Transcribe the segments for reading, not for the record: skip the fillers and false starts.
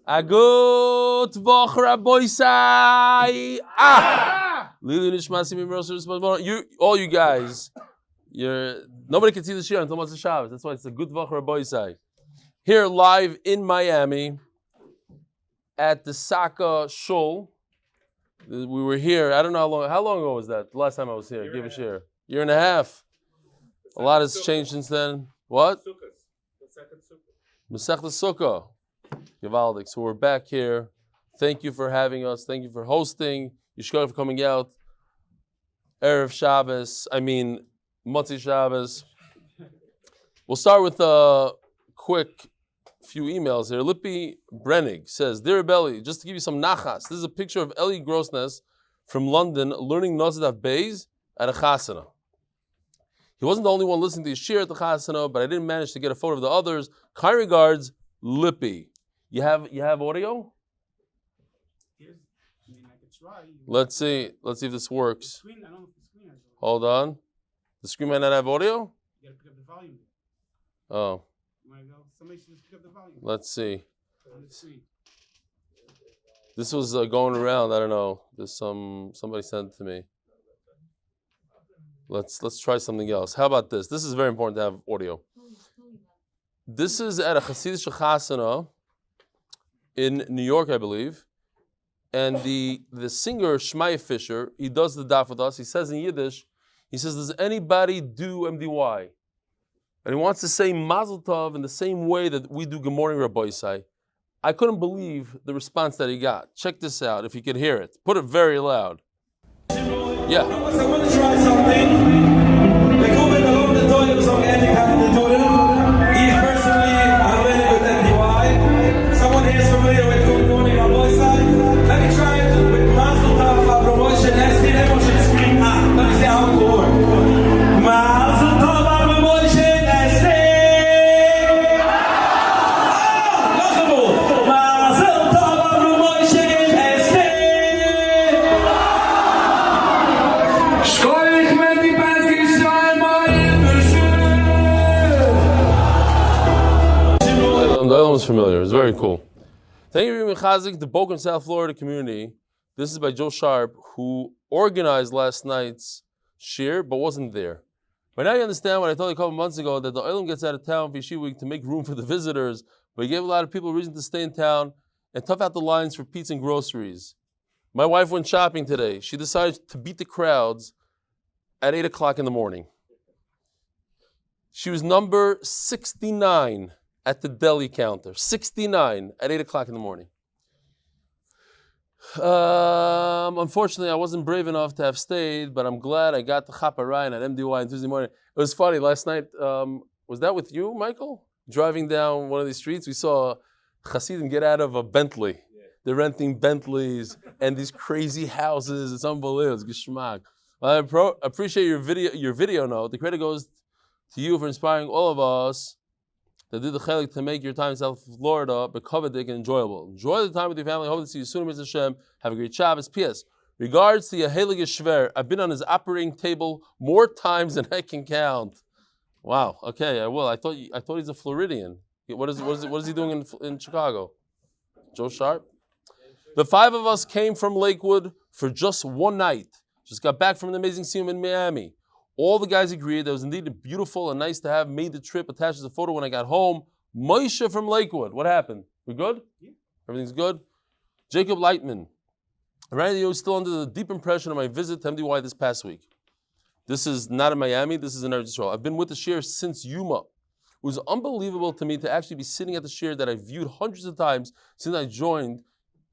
Agut Vuch Rabboisai. You, all you guys, nobody can see the shir until Motzei Shabbos. That's why it's a good Vuch Rabboisai. Here live in Miami at the Saka Shul. We were here. I don't know how long ago was that? The last time I was here. Give a share. Year and a half. A lot has changed since then. What? Masechta Sukkah. Givaldik. So we're back here. Thank you for having us. Thank you for hosting. Yishkar for coming out. Erev Shabbos. Motzei Shabbos. We'll start with a quick few emails here. Lippi Brennig says, Dear Belly, just to give you some nachas, this is a picture of Eli Grossness from London learning Nazir Daf Beis at a chasana. He wasn't the only one listening to his shir at the chasana, but I didn't manage to get a photo of the others. Kind regards, Lippi. You have audio? I could try. Let's see if this works. Hold on. The screen might not have audio? You gotta pick up the volume. Oh. Somebody should just pick up the volume. Let's see. This was going around. I don't know. There's somebody sent it to me. Let's try something else. How about this? This is very important to have audio. This is at a Hasidic chasana in New York, I believe. And the singer Shmaya Fisher, he does the daf with us. He says in Yiddish, he says, does anybody do MDY? And he wants to say Mazel Tov in the same way that we do Good Morning Rabbi Isai. I couldn't believe the response that he got. Check this out, if you could hear it. Put it very loud. Yeah. I want to try something. Like open along the toilet with some any kind of toilet. Personally, I'm really good at MDY. Someone here is familiar with Good Morning Rabbi Isai. Let me try it with Mazel Tov promotion. Everyone should scream. Let me see how it works. Mazel Tov promotion. The other one's familiar. It's very cool. Thank you, Rimi Chazik, the Boca and South Florida community. This is by Joe Sharp, who organized last night's shir, but wasn't there. But now you understand what I told you a couple months ago, that the Olam gets out of town for Yeshiva Week to make room for the visitors, but he gave a lot of people a reason to stay in town and tough out the lines for pizza and groceries. My wife went shopping today. She decided to beat the crowds at 8 o'clock in the morning. She was number 69 at the deli counter. 69 at 8 o'clock in the morning. Unfortunately, I wasn't brave enough to have stayed, but I'm glad I got the Chaparine at MDY on Tuesday morning. It was funny, last night, was that with you, Michael? Driving down one of these streets, we saw Hasidim get out of a Bentley. Yeah. They're renting Bentleys and these crazy houses. It's unbelievable. It's geschmack. Well, I appreciate your video note. The credit goes to you for inspiring all of us that did the chelik to make your time in South Florida becovered and enjoyable. Enjoy the time with your family. Hope to see you soon, Mr. Hashem. Have a great Shabbos. P.S. Regards to Yehelige Shver, I've been on his operating table more times than I can count. Wow. Okay, I will. I thought he's a Floridian. What is he doing in Chicago? Joe Sharp. The five of us came from Lakewood for just one night. Just got back from an amazing scene in Miami. All the guys agreed that it was indeed beautiful and nice to have made the trip. Attached as a photo when I got home. Moshe from Lakewood. What happened? We good? Yeah. Everything's good? Jacob Lightman. Randy, you was still under the deep impression of my visit to MDY this past week. This is not in Miami. This is in Eretz Yisrael. I've been with the shir since Yuma. It was unbelievable to me to actually be sitting at the shir that I viewed hundreds of times since I joined.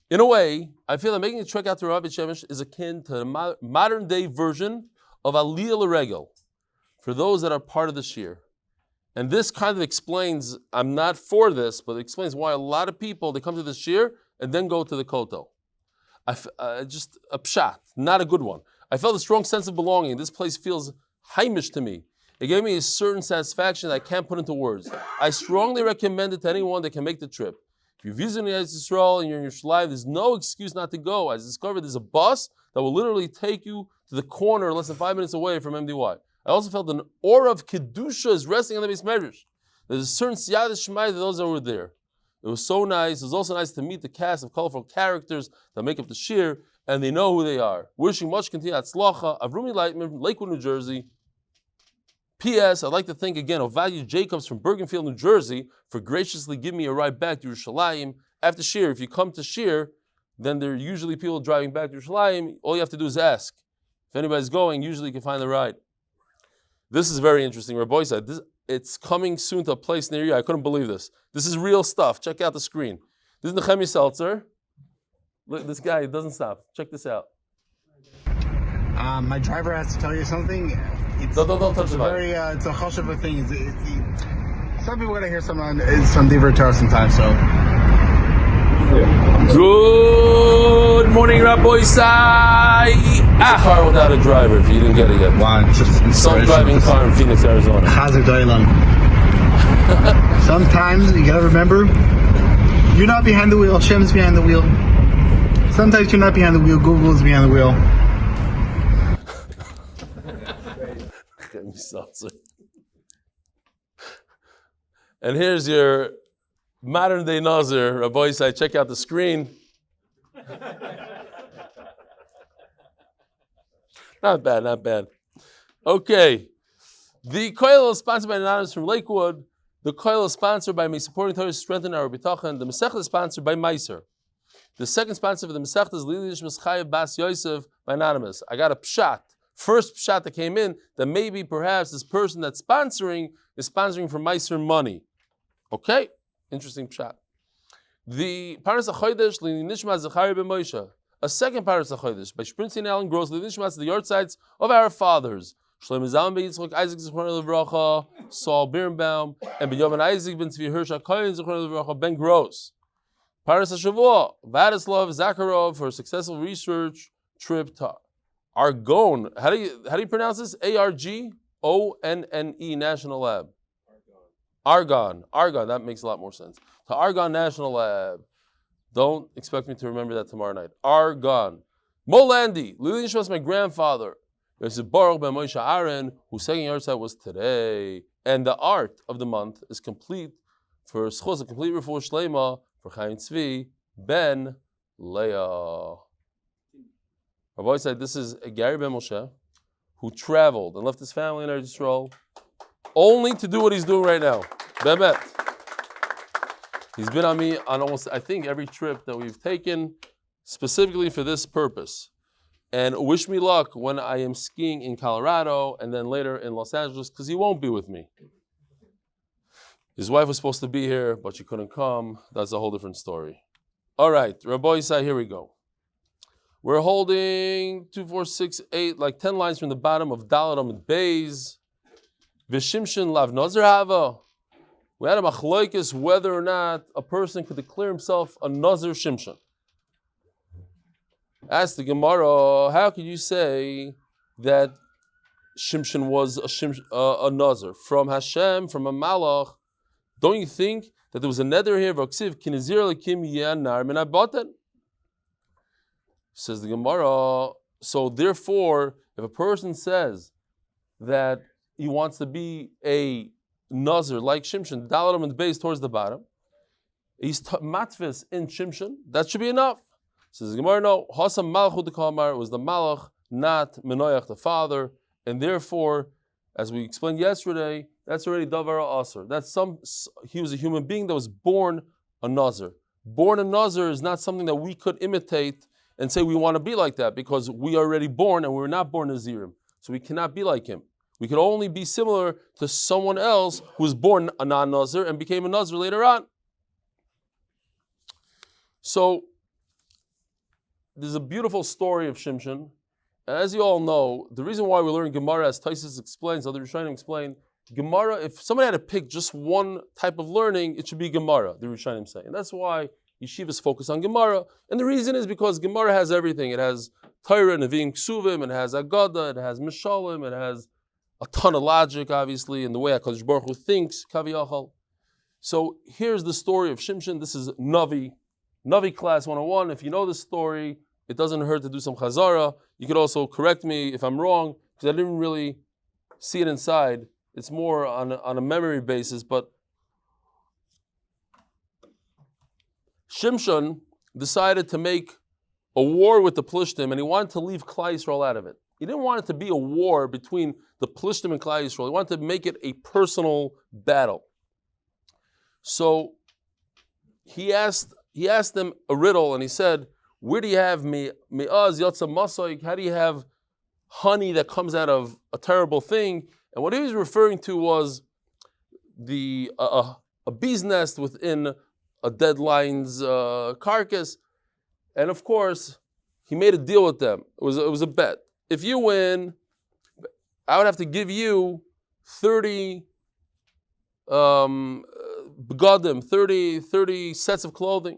In a way, I feel that making a trek out to Rav Shemesh is akin to the modern-day version of Aliyah L'Regel for those that are part of the shir. And this kind of explains, I'm not for this, but it explains why a lot of people, they come to the shir and then go to the kotel. Just a pshat, not a good one. I felt a strong sense of belonging. This place feels heimish to me. It gave me a certain satisfaction that I can't put into words. I strongly recommend it to anyone that can make the trip. If you're visiting Israel and you're in Yerushalayim, there's no excuse not to go. I discovered there's a bus that will literally take you to the corner less than 5 minutes away from MDY. I also felt an aura of Kedusha is resting on the Beis Medrash. There's a certain Siyad Shemai to those that were there. It was so nice. It was also nice to meet the cast of colorful characters that make up the shir, and they know who they are. Wishing much continued atzlacha. Avrumi Leitman, Lakewood, New Jersey. P.S. I'd like to thank again Ovadia Jacobs from Bergenfield, New Jersey, for graciously giving me a ride back to Yerushalayim. After shir, if you come to shir, then there are usually people driving back to Yerushalayim. All you have to do is ask. If anybody's going, usually you can find the ride. This is very interesting. Rabbi said, it's coming soon to a place near you. I couldn't believe this. This is real stuff. Check out the screen. This is Nechemi Seltzer. Look, this guy doesn't stop. Check this out. My driver has to tell you something. Don't touch the very, it's a hush of a thing. Some people are going to hear some Divrei Torah sometimes, so. Good morning, Rabbi Sai. Car without a driver if you didn't get it yet. Wow, Self-driving car in Phoenix, Arizona. Sometimes you gotta remember, you're not behind the wheel, Hashem's behind the wheel. Sometimes you're not behind the wheel, Google is behind the wheel. And here's your modern day Nazir. Rabbi Sai, check out the screen. Not bad, not bad. Okay. The Koil is sponsored by Anonymous from Lakewood. The Koil is sponsored by me supporting Torah to strengthen our bitachon. The Masechta is sponsored by Meiser. The second sponsor for the Masechta is Lili Nishmas Chayav Bas Yosef by Anonymous. I got a pshat. First pshat that came in that maybe perhaps this person that's sponsoring is sponsoring for Meiser money. Okay? Interesting pshat. The Paras HaChodesh Lili Nishmas Zechariah ben Moshe. A second Paras HaChodesh by Sprintzin and Alan Gross Lili Nishmas the yard sites of our fathers. Shlomo Zalman ben Yitzchak Isaac Zichron Levracha, Saul Birnbaum, and Ben Yovan Isaac ben Tzvi Hirsch HaKoyin Zichron Levracha, Ben Gross. Paras HaShavua, Vadislav Zakharov for a successful research trip to Argonne. How do you pronounce this? Argonne National Lab. Argonne. That makes a lot more sense. To Argonne National Lab. Don't expect me to remember that tomorrow night. Argonne. Molandi. Lili Nishmas, my grandfather. Yosef Baruch ben Moshe Aaron, whose second yahrzeit was today. And the art of the month is complete for Schos, a complete refuah shleima for Chaim Tzvi ben Leah. Rabbi said this is a Gary ben Moshe who traveled and left his family in Eretz Yisrael only to do what he's doing right now. Bemet. He's been on me on almost, I think, every trip that we've taken specifically for this purpose. And wish me luck when I am skiing in Colorado and then later in Los Angeles, because he won't be with me. His wife was supposed to be here, but she couldn't come. That's a whole different story. All right, Rabbi Yisai, here we go. We're holding 2, 4, 6, 8, like 10 lines from the bottom of Dalet Amud Beis. V'shimshin lav Nazir hava. We had a machloikis whether or not a person could declare himself a Nazir Shimshon. Ask the Gemara, how could you say that Shimshon was a Nazir? From Hashem, from a Malach, don't you think that there was a nether here, V'aksiv kinezir lekim yanar min haboten? Says the Gemara, so therefore, if a person says that he wants to be a Nazir like Shimshon, Dalet Amud Beis towards the bottom, he's matvis in Shimshon, that should be enough. Says the Gemara, no, Hasam Malachut the Kamar, it was the Malach, not Menoyach the father, and therefore, as we explained yesterday, that's already Davar Asr. That's he was a human being that was born a Nazir. Born a Nazir is not something that we could imitate and say we want to be like that, because we are already born and we're not born Nazirim. So we cannot be like him. We can only be similar to someone else who was born a non-Nazir and became a Nazir later on. So, there's a beautiful story of Shimshon. And as you all know, the reason why we learn Gemara, as Taisus explains, other Rishonim explain, Gemara, if somebody had to pick just one type of learning, it should be Gemara, the Rishonim say. And that's why yeshivas focus on Gemara. And the reason is because Gemara has everything. It has Torah, Nevi'im, Ksuvim, it has Agada, it has Mishalim, it has a ton of logic, obviously, in the way HaKadosh Baruch Hu thinks, Kaviyachal. So here's the story of Shimshon. This is Navi class 101. If you know the story, it doesn't hurt to do some chazara. You could also correct me if I'm wrong, because I didn't really see it inside. It's more on a memory basis, but Shimshon decided to make a war with the Plishtim, and he wanted to leave Klal Yisrael out of it. He didn't want it to be a war between the Plishtim and Klal Yisrael. He wanted to make it a personal battle. So he asked them a riddle, and he said, where do you have me'az yotza masoik? How do you have honey that comes out of a terrible thing? And what he was referring to was a bee's nest within a dead lion's carcass. And of course, he made a deal with them. It was a bet. If you win, I would have to give you 30 begadim, 30 sets of clothing.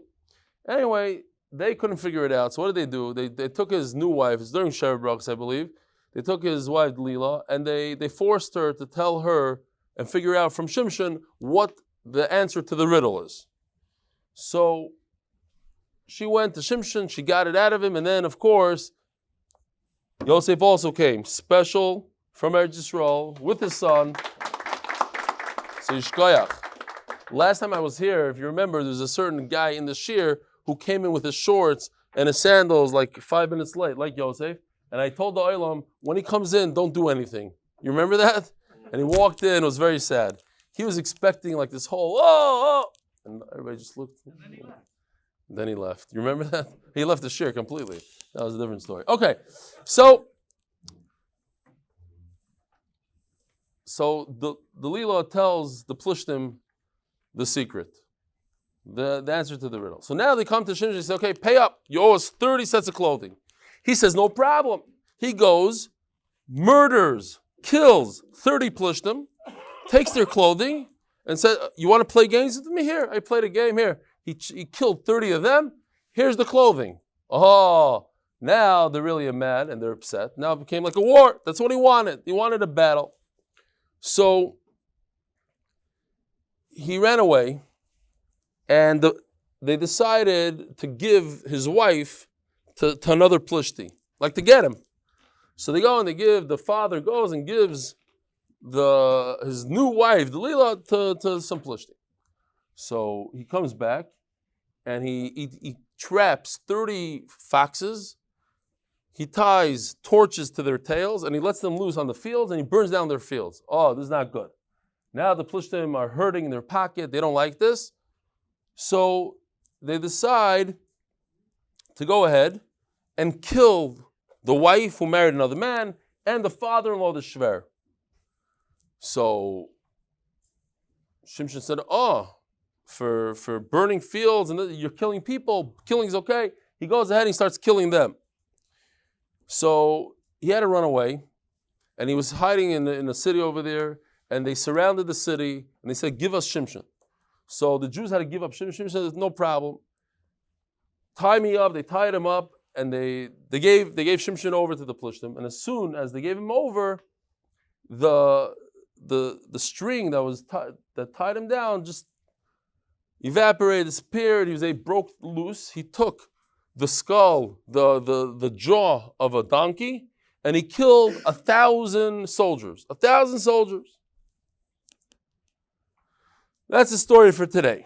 Anyway, they couldn't figure it out. So what did they do? They took his new wife, it's during Sheva Brachos, I believe. They took his wife, Lila, and they forced her to tell her and figure out from Shimshon what the answer to the riddle is. So she went to Shimshon, she got it out of him, and then, of course, Yosef also came, special from Eretz Yisrael, with his son. So Yishkoyach. Last time I was here, if you remember, there's a certain guy in the shir who came in with his shorts and his sandals like 5 minutes late, like Yosef. And I told the Olam, when he comes in, don't do anything. You remember that? And he walked in, it was very sad. He was expecting like this whole, oh. And everybody just looked. And then he left. You remember that? He left the shir completely. That was a different story. Okay, so the Lila tells the Plishtim the secret, the answer to the riddle. So now they come to Shimshon and say, okay, pay up. You owe us 30 sets of clothing. He says, no problem. He goes, murders, kills 30 Plishtim, takes their clothing, and said, you want to play games with me? Here, I played a game here. He killed 30 of them. Here's the clothing. Oh, now they're really mad and they're upset. Now it became like a war. That's what he wanted. He wanted a battle. So he ran away, and they decided to give his wife to another Plishti, like to get him. So they go and the father goes and gives his new wife, the Lila, to some Plishti. So he comes back, and he traps 30 foxes. He ties torches to their tails, and he lets them loose on the fields, and he burns down their fields. Oh, this is not good. Now the Plishtim are hurting in their pocket. They don't like this. So they decide to go ahead and kill the wife who married another man and the father-in-law, the Shver. So Shimshon said, for burning fields and you're killing people, killing's okay. He goes ahead and he starts killing them. So he had to run away, and he was hiding in a city over there, and they surrounded the city, and they said, give us Shimshon. So the Jews had to give up Shimshon. Shimshon said, no problem. Tie me up. They tied him up, and they gave Shimshon over to the Plishtim. And as soon as they gave him over, the string that tied him down just evaporated, disappeared. He broke loose. He took the skull, the jaw of a donkey, and he killed 1,000 soldiers. 1,000 soldiers. That's the story for today.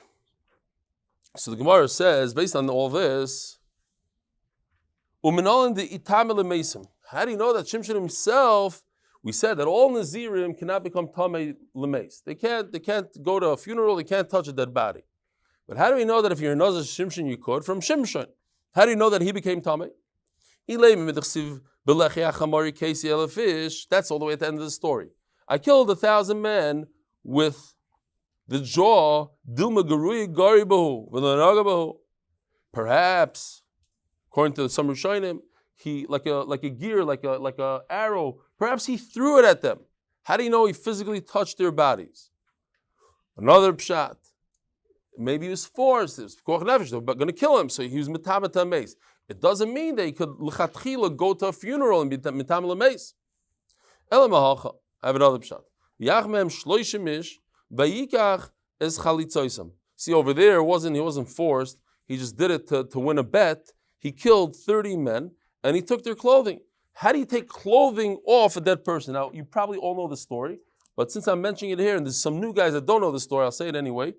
So the Gemara says, based on all this, how do you know that Shimshon himself? We said that all Nazirim cannot become Tamei L'meis. They can't go to a funeral. They can't touch a dead body. But how do we know that if you're a Nazir Shimshon, you could? From Shimshon. How do you know that he became Tamei? That's all the way at the end of the story. I killed 1,000 men with the jaw, perhaps, according to some Rishonim, he like a gear, like a arrow. Perhaps he threw it at them. How do you know he physically touched their bodies? Another pshat. Maybe he was forced. It was koach nefesh. They were going to kill him, so he was mitam meis. It doesn't mean that he could l'chatchila go to a funeral and be mitam l'meis. Ela mahacha. I have another pshat. Yachmem shloishim ish vayikach es chalitzoisam. See, over there, he wasn't forced. He just did it to win a bet. He killed 30 men, and he took their clothing. How do you take clothing off a dead person? Now, you probably all know the story, but since I'm mentioning it here, and there's some new guys that don't know the story, I'll say it anyway.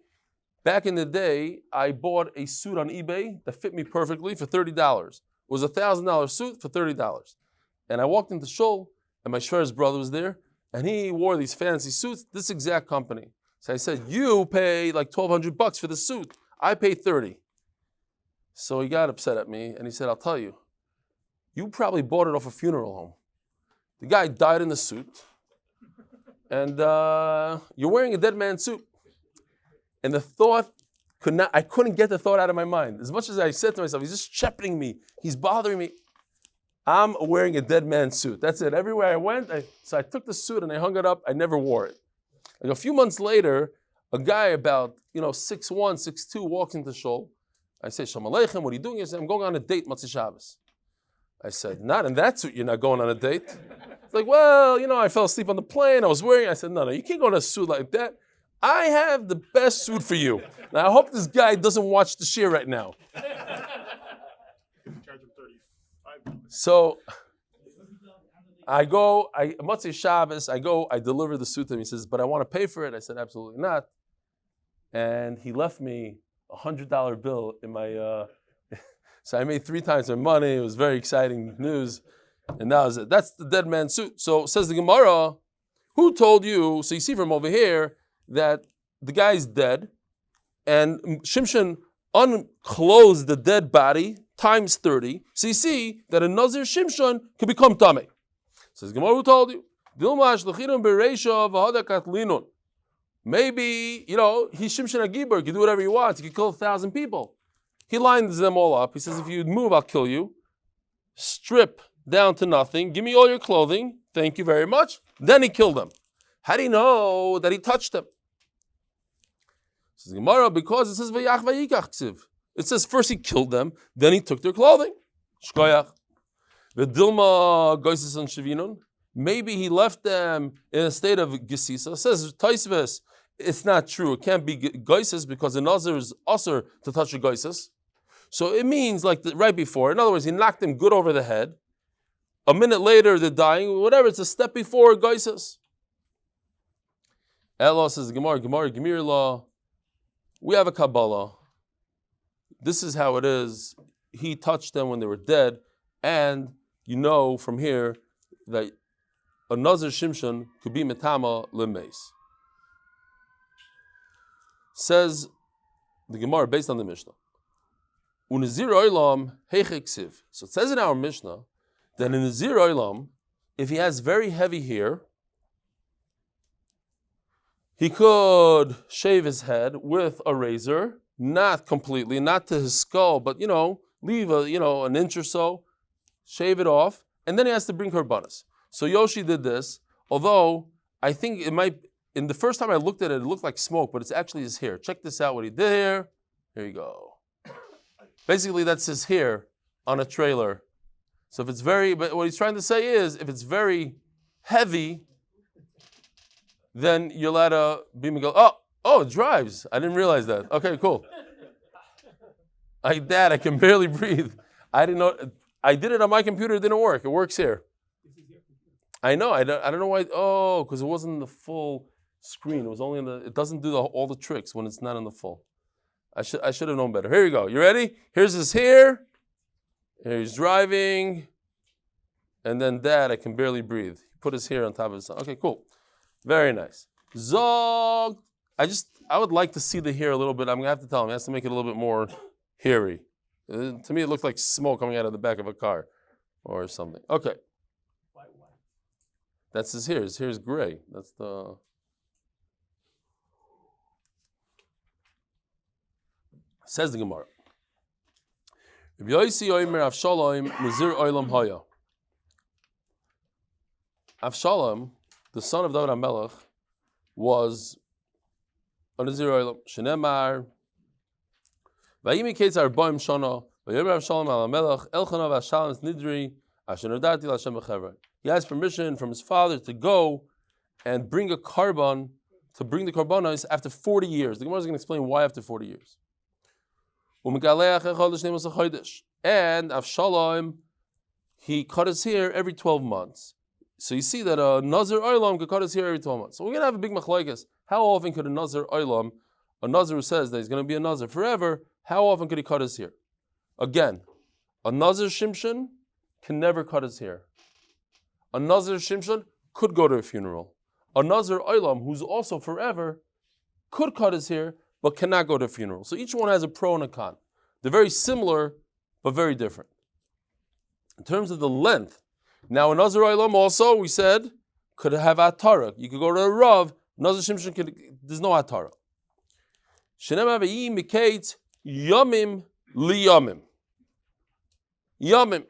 Back in the day, I bought a suit on eBay that fit me perfectly for $30. It was a $1,000 suit for $30. And I walked into Shul, and my Shver's brother was there, and he wore these fancy suits, this exact company. So I said, you pay like $1,200 for the suit. I pay $30. So he got upset at me, and he said, I'll tell you, you probably bought it off a funeral home. The guy died in the suit, and you're wearing a dead man's suit. And the thought I couldn't get the thought out of my mind. As much as I said to myself, he's just shepherding me, he's bothering me. I'm wearing a dead man's suit. That's it. Everywhere I went, so I took the suit and I hung it up. I never wore it. Like a few months later, a guy about 6'1", 6'2" walks into Shul. I say, Shalom Aleichem, what are you doing? He said, I'm going on a date, Matzah Shabbos. I said, not in that suit, you're not going on a date. It's like, well, I fell asleep on the plane. I was wearing. I said, no, you can't go in a suit like that. I have the best suit for you. Now, I hope this guy doesn't watch the shir right now. So I go, Matzah Shabbos, I deliver the suit to him. He says, but I want to pay for it. I said, absolutely not. And he left me $100 bill in my, so I made 3 times my money. It was very exciting news. And that was it. That's the dead man's suit. So says the Gemara, who told you, so you see from over here, that the guy's dead, and Shimshon unclothed the dead body times 30. So you see that a Nazir Shimshon can become Tameh. Says Gemara, who told you? Maybe, he's Shimshon Agibur, he can do whatever he wants, he can kill 1,000 people. He lines them all up. He says, if you move, I'll kill you. Strip down to nothing. Give me all your clothing. Thank you very much. Then he killed them. How do you know that he touched them? Says Gemara, because it says Vayach Vayikach Ksiv. It says first he killed them, then he took their clothing. Shkoyach. V'dilma Goises and Shavinun. Maybe he left them in a state of Gesisa. It says Taisves. It's not true. It can't be Goises because the Nazir is usher to touch a Goises. So it means like right before. In other words, he knocked them good over the head. A minute later, they're dying. Whatever, it's a step before Goises. Elo says Gemara, Gemir law. We have a Kabbalah. This is how it is. He touched them when they were dead. And from here that a Nazir Shimshon could be Metama Lemeis. Says the Gemara based on the Mishnah. Unazir Oilam Heicheksiv. So it says in our Mishnah that in Nazir Oilam, if he has very heavy hair, he could shave his head with a razor, not completely, not to his skull, but leave an inch or so, shave it off, and then he has to bring korbanos. So Yoshi did this, although I think it might. In the first time I looked at it, it looked like smoke, but it's actually his hair. Check this out, what he did here. Here you go. Basically, that's his hair on a trailer. So but what he's trying to say is, if it's very heavy, then you're allowed to be Miguel. Oh, it drives. I didn't realize that. Okay, cool. I can barely breathe. I didn't know. I did it on my computer, it didn't work. It works here. I know. I don't know why. Oh, because it wasn't in the full screen. It was only it doesn't do all the tricks when it's not in the full. I should have known better. Here you go. You ready? Here's his hair. Here he's driving. And then I can barely breathe. He put his hair on top of his son. Okay, cool. Very nice. Zog. I would like to see the hair a little bit. I'm gonna have to tell him. He has to make it a little bit more hairy. To me, it looked like smoke coming out of the back of a car or something. Okay. That's his hair. His hair is gray. That's the. Says the Gemara. Rabbi Yossi Omer Avshalom Nazir Olam Hoya. Avshalom, the son of David HaMelech, was a Nazir Olam. Shenemar. Vayimi Ketzar Boim Shana. Vayomer Avshalom Al HaMelech Elchana Avshalom's Nidri Asher Nodati L'Hashem B'Chevron. He has permission from his father to go and bring the korbanos after 40 years. The Gemara is going to explain why after 40 years. And Avshalom, he cut his hair every 12 months. So you see that a Nazir Olam could cut his hair every 12 months. So we're going to have a big machlokes. How often could a Nazir Olam a Nazir who says that he's going to be a Nazir forever, how often could he cut his hair? Again, a Nazir Shimshon can never cut his hair. A Nazir Shimshon could go to a funeral. A Nazir Olam, who's also forever, could cut his hair, but cannot go to a funeral. So each one has a pro and a con. They're very similar, but very different. In terms of the length, now a Nazir Olam also, we said, could have Atara. You could go to a Rav, Nazir Shimshon, there's no Atara. Shenem Avi'i Mikate Yomim Li Yomim. Yomim.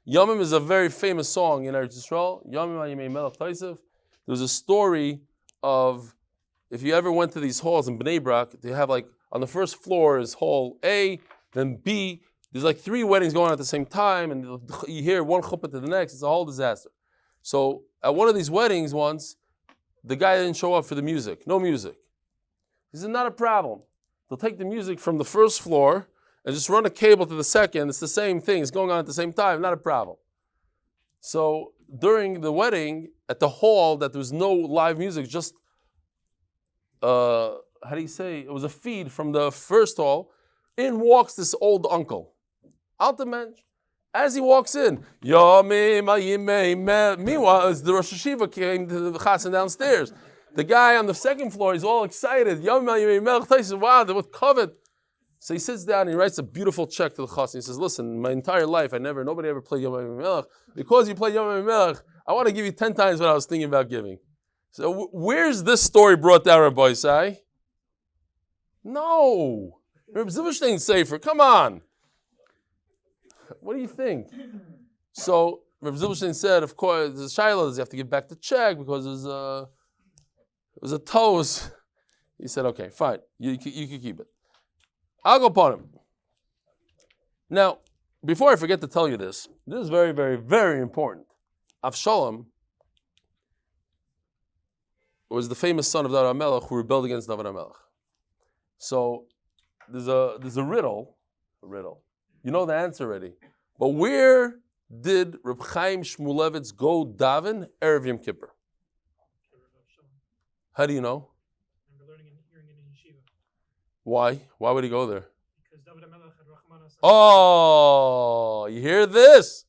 Yomim is a very famous song in Eretz Yisrael. Yomim Ayimei Melech Taisef. There's a story of, if you ever went to these halls in Bnei Brak, they have like, on the first floor is hall A, then B. There's like 3 weddings going on at the same time, and you hear one chuppah to the next. It's a whole disaster. So at one of these weddings once, the guy didn't show up for the music. No music. He said, not a problem. They'll take the music from the first floor and just run a cable to the second. It's the same thing. It's going on at the same time. Not a problem. So during the wedding, at the hall, that there was no live music, just, how do you say? It was a feed from the first hall. In walks this old uncle. Out the mensch. As he walks in, meanwhile, as the Rosh Hashiva came to the chassan downstairs. The guy on the second floor, he's all excited. Wow, they would covet. So he sits down and he writes a beautiful check to the chassan. He says, listen, my entire life, nobody ever played Yom HaMelech. Because you played Yom HaMelech, I want to give you 10 times what I was thinking about giving. So where's this story brought down, Rabbi Isai? No. Reb Zilberstein's Sefer, come on. What do you think? So Reb Zilberstein said, of course, the Shiloh does you have to give back the check because it was a toast. He said, okay, fine, you can keep it. I'll go upon him. Now, before I forget to tell you this is very, very, very important. Avshalom was the famous son of David HaMelech who rebelled against David HaMelech. So there's a riddle. You know the answer already. But where did Reb Chaim Shmulevitz go daven Erev Yom Kippur? How do you know? I remember hearing it in yeshiva. Why? Why would he go there? Because David HaMelech had Rahman HaSashem. Oh, you hear this?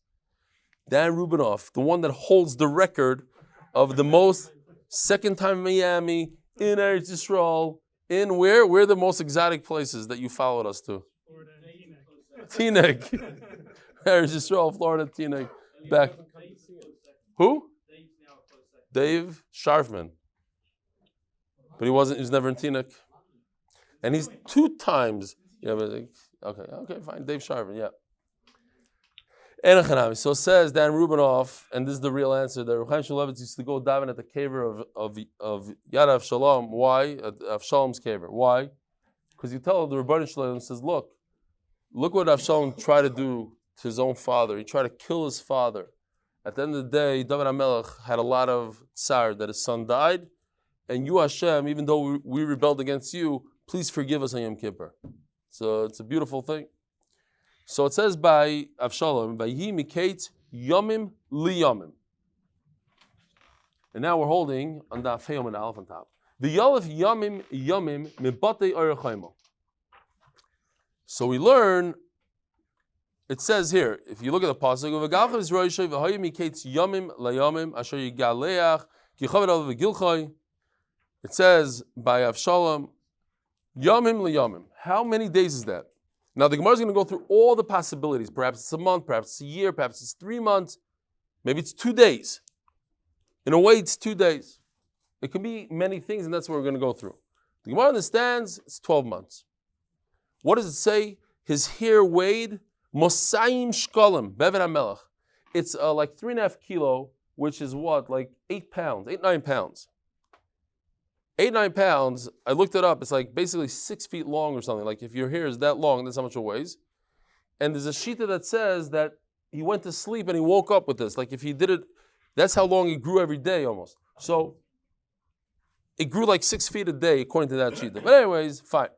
Dan Rubinoff, the one that holds the record of the most second time in Miami, in Eretz Yisrael, in where? Where are the most exotic places that you followed us to? Florida and Teaneck. Teaneck. Eretz Yisrael, Florida, Teaneck. Back. Who? Dave Sharfman. But he was never in Teaneck. And he's 2 times. Yeah, but okay, fine. Dave Sharfman, yeah. So it says Dan Rubinoff, and this is the real answer, that Reb Chaim Shmulevitz used to go daven at the caver of Yad Avshalom. Why? At Avshalom's caver. Why? Because you tell the Rebbeinu Shalom, says, look what Avshalom tried to do to his own father. He tried to kill his father. At the end of the day, David HaMelech had a lot of tsar that his son died, and you, Hashem, even though we rebelled against you, please forgive us on Yom Kippur. So it's a beautiful thing. So it says by Avshalom, by Yi Mikate Yomim Li Yomim. And now we're holding on Daf Yomi and Aleph on top. The Yolef Yomim Yomim Mibate Orechaymo. So we learn, it says here, if you look at the pasuk of V'galchav Yisrael v'hoyu Mikate Yomim La Yomim Asher Yigaleach Ki Chaver Al V'gilchay. It says by Avshalom, Yomim Li Yomim. How many days is that? Now the Gemara is going to go through all the possibilities. Perhaps it's a month, perhaps it's a year, perhaps it's 3 months, maybe it's 2 days. In a way, it's 2 days. It could be many things, and that's what we're going to go through. The Gemara understands it's 12 months. What does it say? His hair weighed Mosayim Shkolim, Beven HaMelech. It's like 3.5 kilo, which is what? Like 8 pounds, 9 pounds. 9 pounds, I looked it up, it's like basically 6 feet long or something. Like if your hair is that long, that's how much it weighs. And there's a shita that says that he went to sleep and he woke up with this. Like if he did it, that's how long he grew every day almost. So it grew like 6 feet a day according to that shita. But anyways, fine.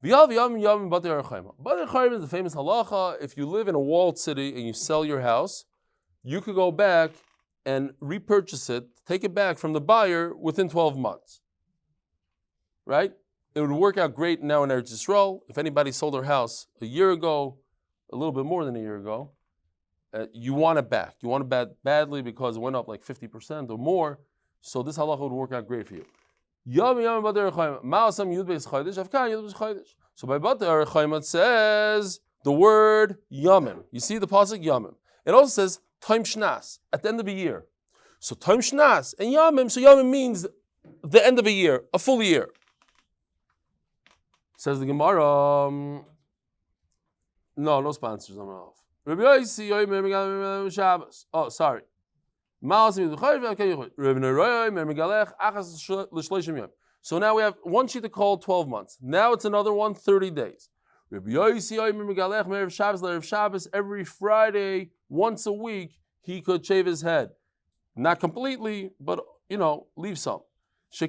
B'yav yom yom Bati Archaim. Bati Archaim is the famous halacha. If you live in a walled city and you sell your house, you could go back and repurchase it, take it back from the buyer within 12 months. Right? it would work out great now in Eretz Yisrael. If anybody sold their house a year ago, a little bit more than a year ago, you want it back. You want it back badly because it went up like 50% or more. So this halacha would work out great for you. So by Bata Erechaim it says the word Yamim. You see the pasuk Yamim. It also says Taim Shnas at the end of a year. So Taim Shnas and Yamim. So Yamim means the end of a year, a full year. Says the Gemara. No sponsors on off. Oh, sorry. So now we have one sheet to call 12 months. Now it's another one, 30 days. Every Friday, once a week, he could shave his head. Not completely, but leave some. I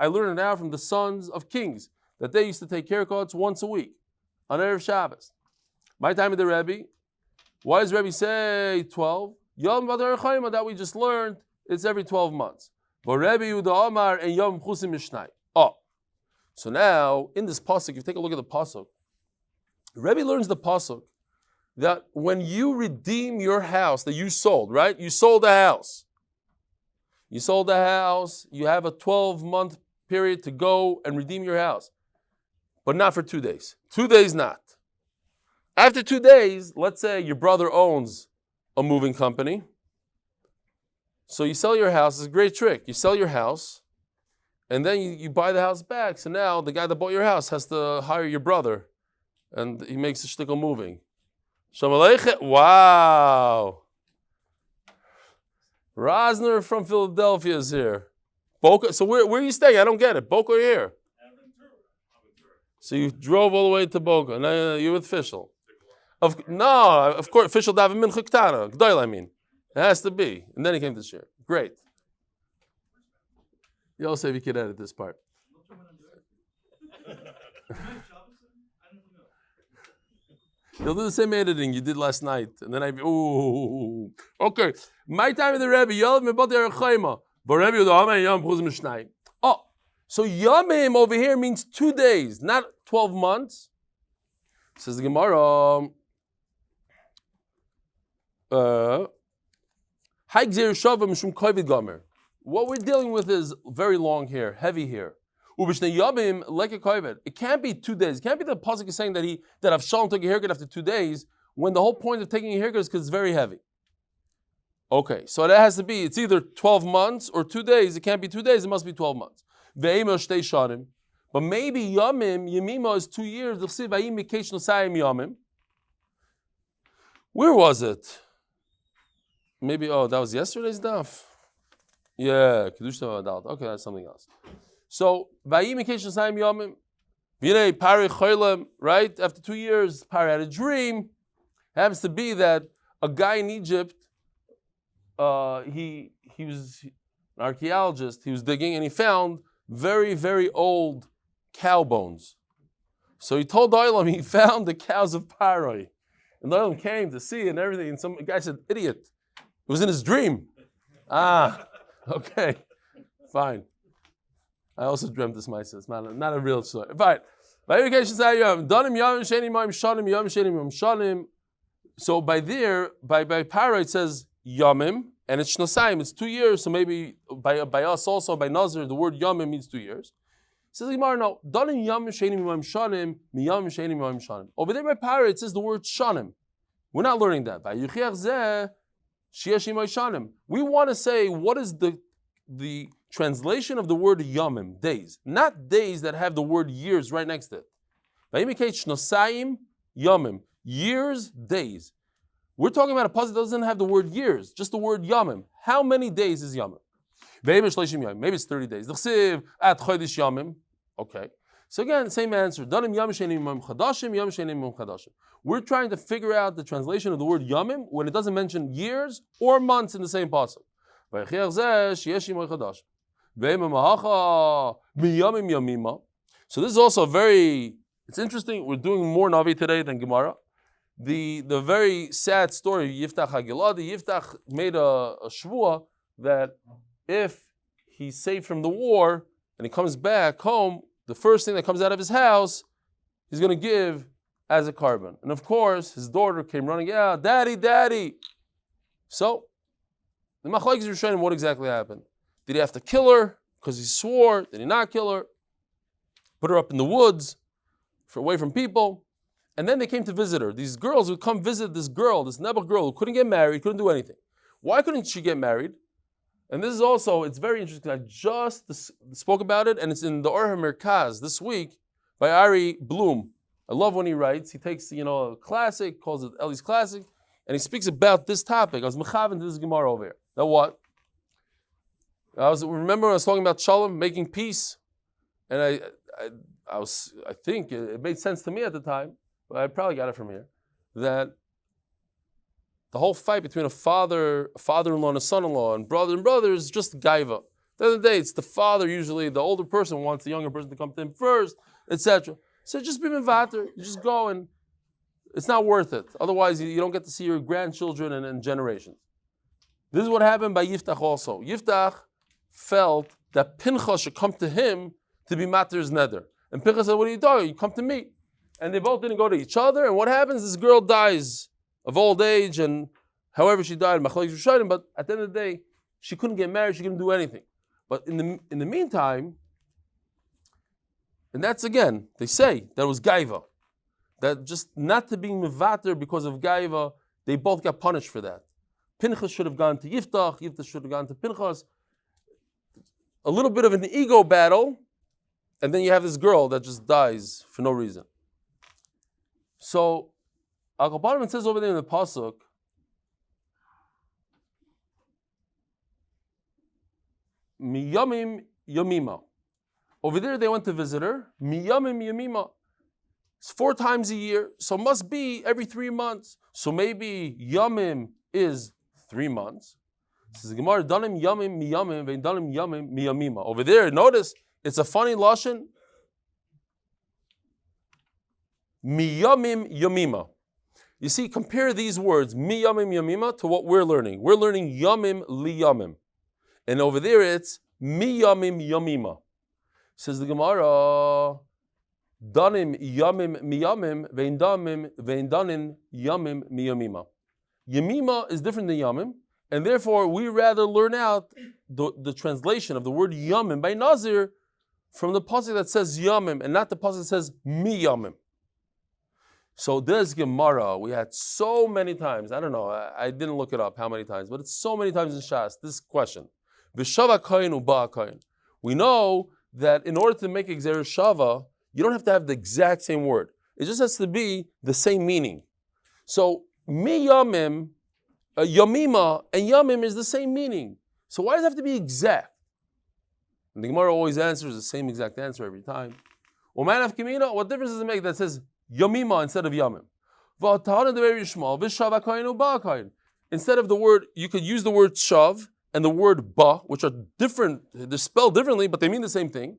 learned it now from the sons of kings that they used to take haircuts once a week on Erev Shabbos. My time of the Rebbe, why does Rebbe say 12? Yom V'Adar that we just learned, it's every 12 months. But Rebbe Yehuda Amar and Yom Chusim Mishnai. Oh, so now in this pasuk, if you take a look at the pasuk, Rebbe learns the pasuk that when you redeem your house that you sold, right? You sold a house. You sold a house. You have a 12-month period to go and redeem your house, but not for 2 days. 2 days not. After 2 days, let's say your brother owns a moving company. So you sell your house. It's a great trick. You sell your house, and then you buy the house back. So now the guy that bought your house has to hire your brother, and he makes a shtickle moving. Shalom Aleichem. Wow. Rosner from Philadelphia is here. Boca. So where are you staying? I don't get it. Boca or here? So you drove all the way to Boca. No, you're with Fischl. Of course, Fischl David Mincha Ktana. G'dayla, I mean. It has to be. And then he came this year. Great. Yosef, you can edit this part. You'll do the same editing you did last night. And then okay. My time in the Rebbe, Yom Mebater Chayma. But Rebbe Yudam Yom Chuz Mishnai. Oh, so Yomim over here means 2 days, not 12 months. Says the Gemara. What we're dealing with is very long hair, heavy hair. It can't be 2 days. It can't be the pasuk is saying that Avshalom took a haircut after 2 days, when the whole point of taking a haircut is because it's very heavy. Okay, so that has to be, it's either 12 months or 2 days. It can't be 2 days, it must be 12 months. But maybe Yemima is 2 years. Where was it? Maybe, that was yesterday's daf. Yeah, Kedusha Adalt. Okay, that's something else. So, right? After 2 years, Pari had a dream. Happens to be that a guy in Egypt, he was an archaeologist, he was digging and he found very, very old cow bones. So he told Olam he found the cows of Paroi. And Olam came to see and everything, and some guy said, idiot. It was in his dream. Okay, fine. I also dreamt this myself. It's not a real story. Fine. So by there, by Paroi it says Yamim, and it's Shnasayim, it's 2 years, so maybe by us also, by Nazir, the word Yamim means 2 years. Says the Gemara, no, over there by Paroi it says the word Shanim. We're not learning that. We want to say, what is the translation of the word Yamim, days, not days that have the word years right next to it. Yamim, years, days. We're talking about a puzzle that doesn't have the word years, just the word Yamim. How many days is Yamim? Maybe it's 30 days. Okay. So again, same answer. We're trying to figure out the translation of the word Yamim when it doesn't mention years or months in the same pasuk. So this is also it's interesting. We're doing more Navi today than Gemara. The very sad story, Yiftach HaGiladi, Yiftach made a shvua that if he's saved from the war and he comes back home, the first thing that comes out of his house, he's going to give as a carbon. And of course, his daughter came running out, Daddy, Daddy. So, the Machlokes Rishonim, what exactly happened? Did he have to kill her because he swore? Did he not kill her? Put her up in the woods, away from people. And then they came to visit her. These girls would come visit this girl, this Nebuch girl who couldn't get married, couldn't do anything. Why couldn't she get married? And this is also, it's very interesting. I just spoke about it, and it's in the Or HaMerkaz this week by Ari Bloom. I love when he writes. He takes, a classic, calls it Eli's classic, and he speaks about this topic. I was mechaven to this Gemara over here. Now what? Remember when I was talking about Shalom, making peace? And I think it made sense to me at the time, but I probably got it from here, that the whole fight between a father-in-law and a son-in-law and brother is just gaiva. At the end of the day, it's the father, usually the older person wants the younger person to come to him first, etc. So just be mevater, you just go, and it's not worth it. Otherwise, you don't get to see your grandchildren and generations. This is what happened by Yiftach also. Yiftach felt that Pinchas should come to him to be mater's neder. And Pinchas said, what are you doing? You come to me. And they both didn't go to each other. And what happens? This girl dies of old age, and however she died, Machlokes Rishonim, but at the end of the day, she couldn't get married, she couldn't do anything. But in the meantime, and that's again, they say that it was gaiva. That just not to being mevater because of gaiva, they both got punished for that. Pinchas should have gone to Yiftach, Yiftach should have gone to Pinchas. A little bit of an ego battle, and then you have this girl that just dies for no reason. So, Al-Kapanim says over there in the Pasuk, Miyamim Yamima. Over there they went to visit her. Miyamim Yamima. It's 4 times a year, so it must be every 3 months. So maybe Yamim is 3 months. Says Gemara, Danim Yamim Miyamim, Danim Yamim Miyamima. Over there, notice, it's a funny lashon. Miyamim Yamima. You see, compare these words, Miyamim Yamima, to what we're learning. We're learning Yamim Li Yamim. And over there it's Miyamim Yamima. Says the Gemara, Danim Yamim Miyamim, Danim Yamim Miyamima. Yamima is different than Yamim, and therefore we rather learn out the translation of the word Yamim by Nazir from the pasuk that says Yamim and not the pasuk that says Miyamim. So this Gemara, we had so many times, I don't know, I didn't look it up how many times, but it's so many times in Shas, this question. V'shava kain u'ba kain. We know that in order to make Gzeira Shava, you don't have to have the exact same word. It just has to be the same meaning. So, mi yamim, yamima, and yamim is the same meaning. So why does it have to be exact? And the Gemara always answers the same exact answer every time. What difference does it make that says Yamima instead of Yamim? Instead of the word, you could use the word shav and the word ba, which are different, they're spelled differently, but they mean the same thing.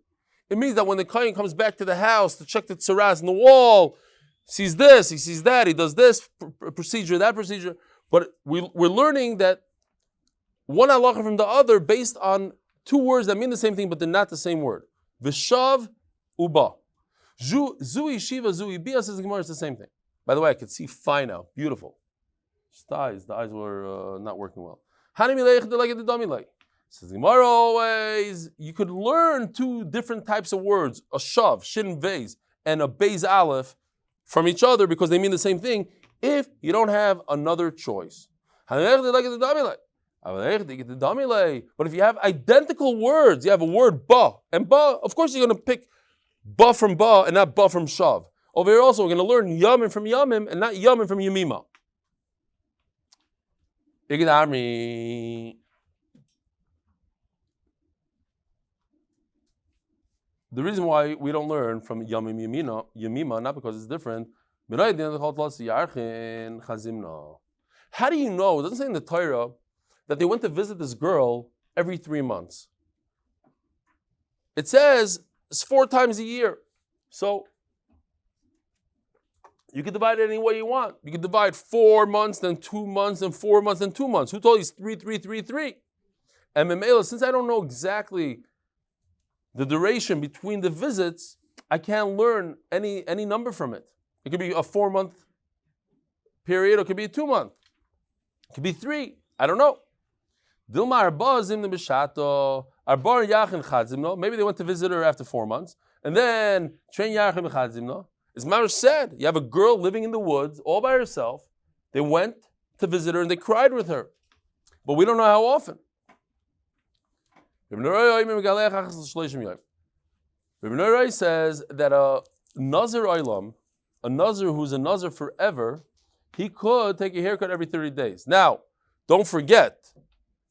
It means that when the kohen comes back to the house to check the tzaras in the wall, sees this, he sees that, he does this procedure, that procedure. But we're learning that one halacha from the other based on 2 words that mean the same thing, but they're not the same word. V'shav uba. Zui shiva, zui bia, says the Gemara, it's the same thing. By the way, I could see fine now. Beautiful. Just the eyes were not working well. Says the Gemara always, you could learn 2 different types of words, a shav, shin vez, and a beis aleph from each other because they mean the same thing if you don't have another choice. But if you have identical words, you have a word ba, and ba, of course you're going to pick ba from ba and not ba from shav. Over here also, we're going to learn yamim from yamim and not yamim from yamima. The reason why we don't learn from yamim yamima, not because it's different. How do you know? It doesn't say in the Torah that they went to visit this girl every 3 months. It says it's 4 times a year. So you can divide it any way you want. You can divide 4 months, then 2 months, then 4 months, then 2 months. Who told you it's 3, 3, 3, 3? And Memela, since I don't know exactly the duration between the visits, I can't learn any number from it. It could be a 4-month period, or it could be a 2-month. It could be 3. I don't know. Maybe they went to visit her after 4 months. And then, as Marash said, you have a girl living in the woods all by herself. They went to visit her and they cried with her. But we don't know how often. Rabbi Norai says that a Nazir Olam, a Nazir who's a Nazir forever, he could take a haircut every 30 days. Now, don't forget,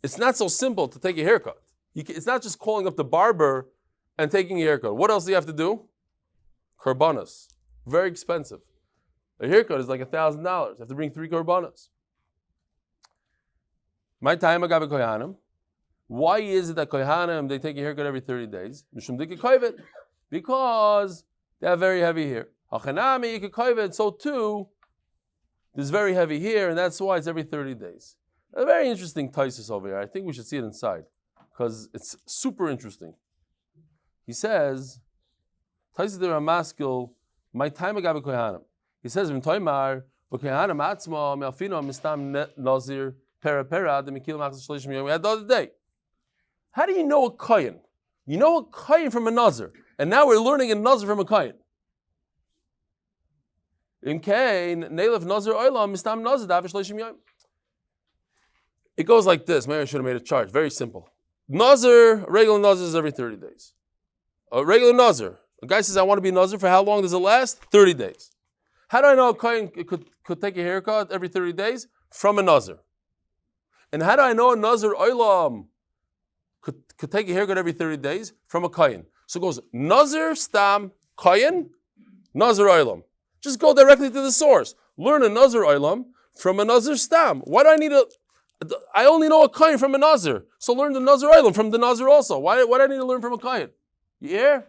it's not so simple to take a haircut. It's not just calling up the barber and taking a haircut. What else do you have to do? Korbanos. Very expensive. A haircut is like $1,000. You have to bring 3 korbanos. My time agabe kohanim. Why is it that kohanim, they take a haircut every 30 days? Because they have very heavy hair. So too, there's very heavy hair, and that's why it's every 30 days. A very interesting taisus over here. I think we should see it inside, because it's super interesting. He says, taisus der Ramaskil, my time agabe kohanim. He says, "V'toymar v'kohanim atzma me'alfino mistam nazir pera the mikil machzor shlishim yom." We had the other day. How do you know a kohen? You know a kohen from a nazir, and now we're learning a nazir from a kohen. In kain neilef nazir olam mistam nazir davish shlishim yom. It goes like this. Maybe I should have made a chart. Very simple. Nazir, regular nazir is every 30 days. A regular nazir. A guy says, I want to be nazir. For how long does it last? 30 days. How do I know a kohen could take a haircut every 30 days? From a nazir. And how do I know a nazir olam could take a haircut every 30 days? From a kohen. So it goes nazir, stam, kohen, nazir olam. Just go directly to the source. Learn a nazir olam from a nazir stam. Why do I need I only know a kohen from a nazir. So learn the nazir olam from the nazir also. Why do I need to learn from a kohen? You hear?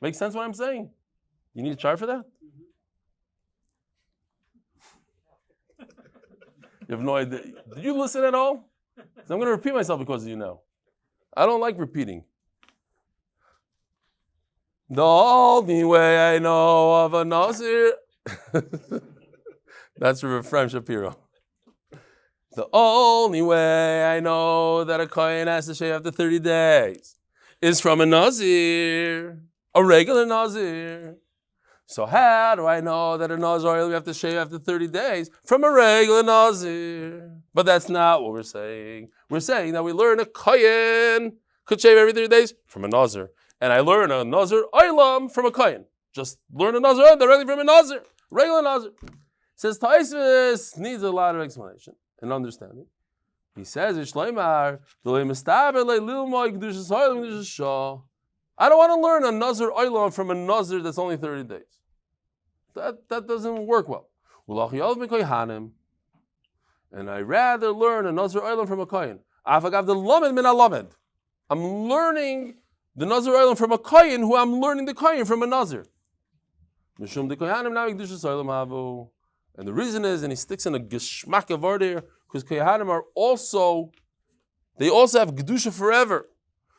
Makes sense what I'm saying? You need a chart for that? You have no idea. Did you listen at all? So I'm going to repeat myself because of you now. I don't like repeating. The only way I know of a Nazir. That's from Ephraim Shapiro. The only way I know that a kohen has to shave after 30 days is from a Nazir, a regular Nazir. So how do I know that a Nazir oil we have to shave after 30 days? From a regular Nazir. But that's not what we're saying. We're saying that we learn a kohen could shave every 30 days from a Nazir. And I learn a Nazir oilam from a kohen. Just learn a Nazir oil directly from a Nazir. Regular Nazir. Says Taisvis needs a lot of explanation and understanding. He says, I don't want to learn a Nazir oilam from a Nazir that's only 30 days. That doesn't work well. And I rather learn a Nazir oilam from a kohen. I'm learning the Nazir oilam from a kohen who I'm learning the kohen from a Nazir. And the reason is, and he sticks in a geschmack of there, because kohanim are also have gedusha forever.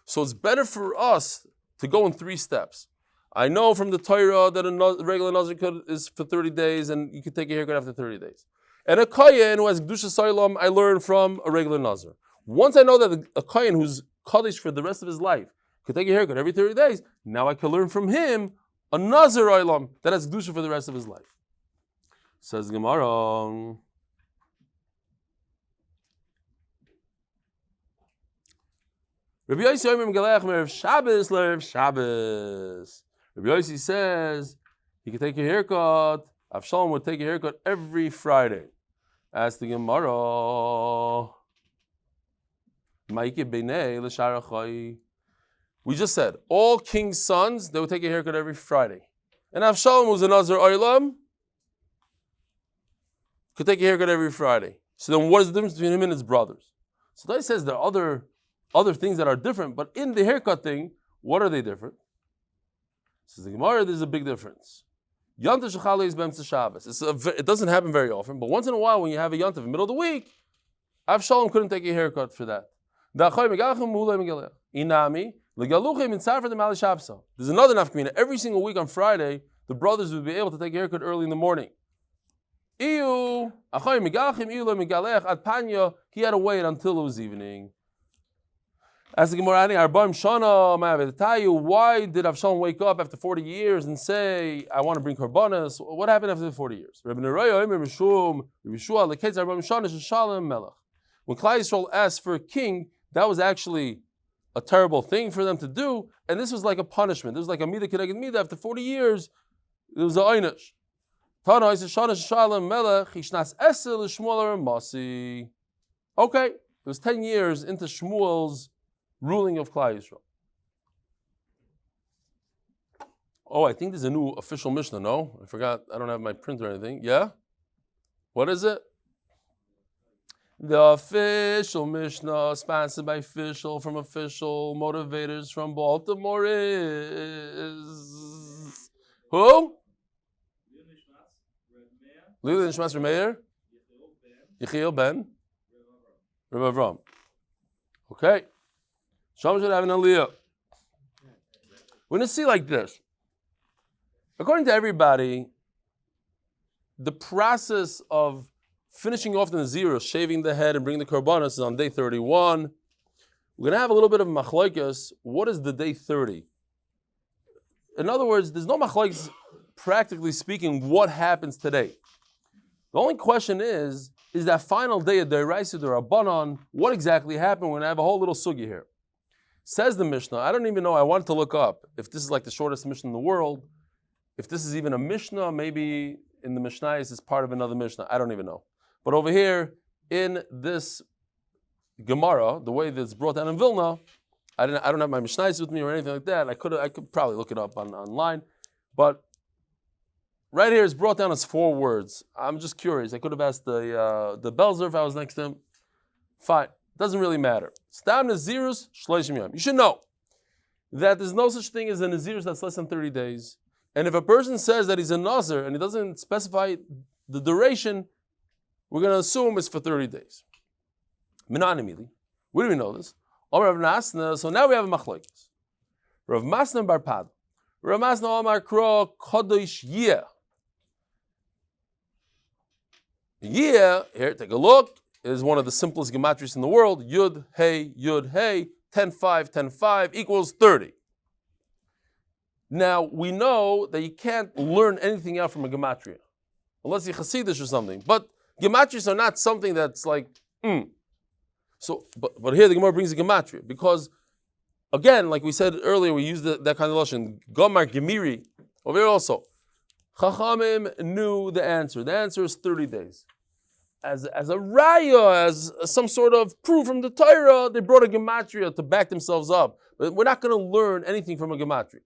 So it's better for us to go in 3 steps. I know from the Torah that a regular Nazir is for 30 days, and you can take a haircut after 30 days. And a kohen who has gedusha soilam, I learn from a regular Nazir. Once I know that a kohen who's kaddish for the rest of his life could take a haircut every 30 days, now I can learn from him a Nazir oilam that has gedusha for the rest of his life. Says Gemara. Rabbi Yosef Me'erev Shabbos l'Erev Shabbos. Rabbi Yosef says he could take a haircut. Avshalom would take a haircut every Friday. Ask the Gemara. We just said all king's sons, they would take a haircut every Friday. And Avshalom was a Nazir oilam, could take a haircut every Friday. So then what is the difference between him and his brothers? So that says there are other things that are different, but in the haircut thing, what are they different? Says the Gemara, there's a big difference. Yontav shechale is b'emtza Shabbos. It doesn't happen very often, but once in a while when you have a yontav in the middle of the week, Avshalom couldn't take a haircut for that. Inami, there's another nafkamina. Every single week on Friday, the brothers would be able to take a haircut early in the morning. He had to wait until it was evening. As the Gemara, why did Avshalom wake up after 40 years and say, I want to bring korbanos? What happened after the 40 years? When Klal Yisrael asked for a king, that was actually a terrible thing for them to do, and this was like a punishment. This was like a midah keneged midah. After 40 years, it was a einish. Okay, it was 10 years into Shmuel's ruling of Klal Yisrael. Oh, I think there's a new official Mishnah, no? I forgot, I don't have my print or anything. Yeah? What is it? The official Mishnah, sponsored by official, from official motivators from Baltimore is... Who? Lili Nishmas Remeir? Yechiel Ben? Rebbe Avram. Okay. Shom should have an aliyah. We're going to see like this. According to everybody, the process of finishing off the Nazir, shaving the head and bringing the korbanos is on day 31. We're going to have a little bit of machlokes. What is the day 30? In other words, there's no machlokes, practically speaking, what happens today. The only question is that final day of Deiraisa D'Rabbanan, what exactly happened? We're going to have a whole little sugya here. Says the Mishnah, I don't even know, I wanted to look up if this is like the shortest Mishnah in the world, if this is even a Mishnah, maybe in the Mishnayos it's part of another Mishnah, I don't even know. But over here, in this Gemara, the way that it's brought down in Vilna, I don't have my Mishnayos with me or anything like that. I could probably look it up online. But right here it's brought down as 4 words. I'm just curious. I could have asked the Belzer if I was next to him. Fine. Doesn't really matter. Stam Nazirus Shleishim Yom. You should know that there's no such thing as a Nazirus that's less than 30 days. And if a person says that he's a Nazir and he doesn't specify the duration, we're going to assume it's for 30 days. Minanimili. Where do we know this? Rav Nasna. So now we have a machlokes. Rav Masna bar Pad. Rav Masna Omar Kro Kodesh Yeh. Yeh, here, take a look, is one of the simplest gematries in the world. Yud, hey, 10-5, 10-5 equals 30. Now, we know that you can't learn anything out from a gematria, unless you're Hasidish or something. But gematrias are not something that's like, So, but here the Gemara brings a gematria, because, again, like we said earlier, we used that kind of lashon, Gomar Gemiri, over here also. Chachamim knew the answer. The answer is 30 days. As a raya, as some sort of proof from the Torah, they brought a gematria to back themselves up. But we're not going to learn anything from a gematria.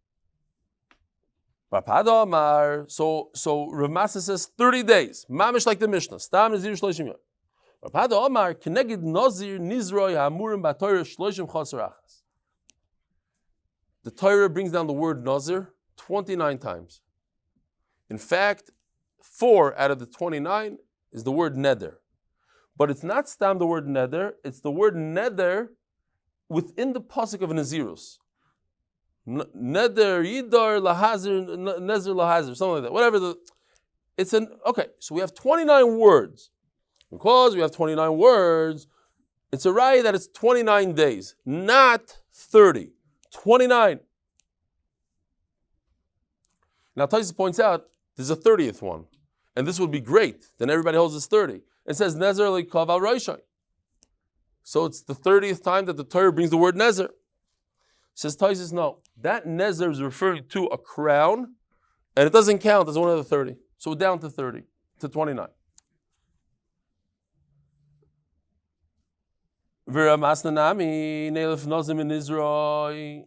So Rav Masa says 30 days. Mamish like the Mishnah. Stam Nazir Shloshim Yom. Rav Omar Keneged Nazir Nizroi Hamurim B'Torah Shloshim Chaser Achas. The Torah brings down the word Nazir 29 times. In fact, 4 out of the 29 is the word neder. But it's not stam the word neder, it's the word neder within the pasuk of Nazirus. Neder, Yidar, Lahazir, Nezer, Lahazir, something like that. Whatever okay, so we have 29 words. Because we have 29 words, it's a raya that it's 29 days, not 30. 29. Now Taisus points out, there's a 30th one. And this would be great. Then everybody holds this 30. It says Nezer le'kav al roshai. So it's the 30th time that the Torah brings the word Nezer. Says Taisus, no. That Nezer is referring to a crown, and it doesn't count as one of the 30. So down to 30, to 29. V'ra masnanami neilef nozim in Israel.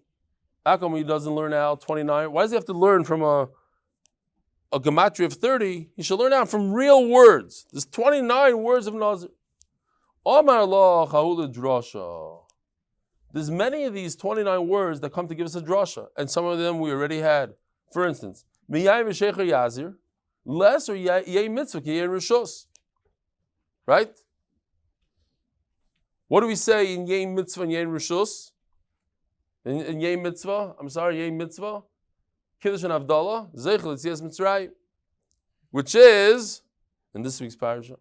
How come he doesn't learn out 29? Why does he have to learn from a gematria of 30? He should learn out from real words. There's 29 words of Nazir. Omar lo cha'ula drasha. There's many of these 29 words that come to give us a drasha, and some of them we already had. For instance, miyay v'shecher yazir, less or yay mitzvah ki yay rishos. Right? What do we say in Yom Mitzvah and Yom Rishus? In Yom Mitzvah, Yom Mitzvah, Kiddush and Havdalah, Zeichel Yetzias Mitzrayim, which is, in this week's parasha,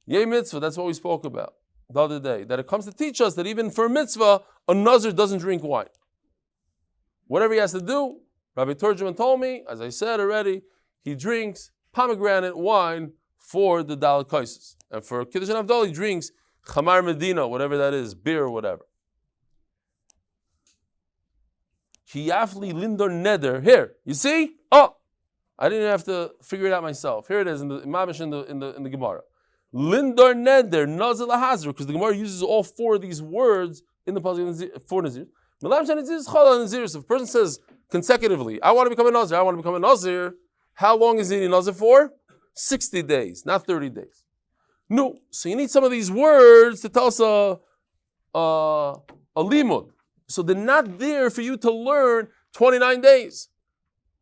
Yom Mitzvah, that's what we spoke about the other day, that it comes to teach us that even for a mitzvah, a Nazir doesn't drink wine. Whatever he has to do, Rabbi Turgeman told me, as I said already, he drinks pomegranate wine for the Dalet Kaisis. And for Kiddush and Havdalah, he drinks Chamar Medina, whatever that is, beer or whatever. Kiyafli Lindor Neder. Here, you see? Oh, I didn't have to figure it out myself. Here it is in the Mamish in the Gemara. Lindor Neder Nazir Lahazir, because the Gemara uses all four of these words in the pasuk for Nazir. If a person says consecutively, I want to become a Nazir, how long is he a Nazir for? 60 days, not 30 days. No, so you need some of these words to tell us a limud. So they're not there for you to learn 29 days.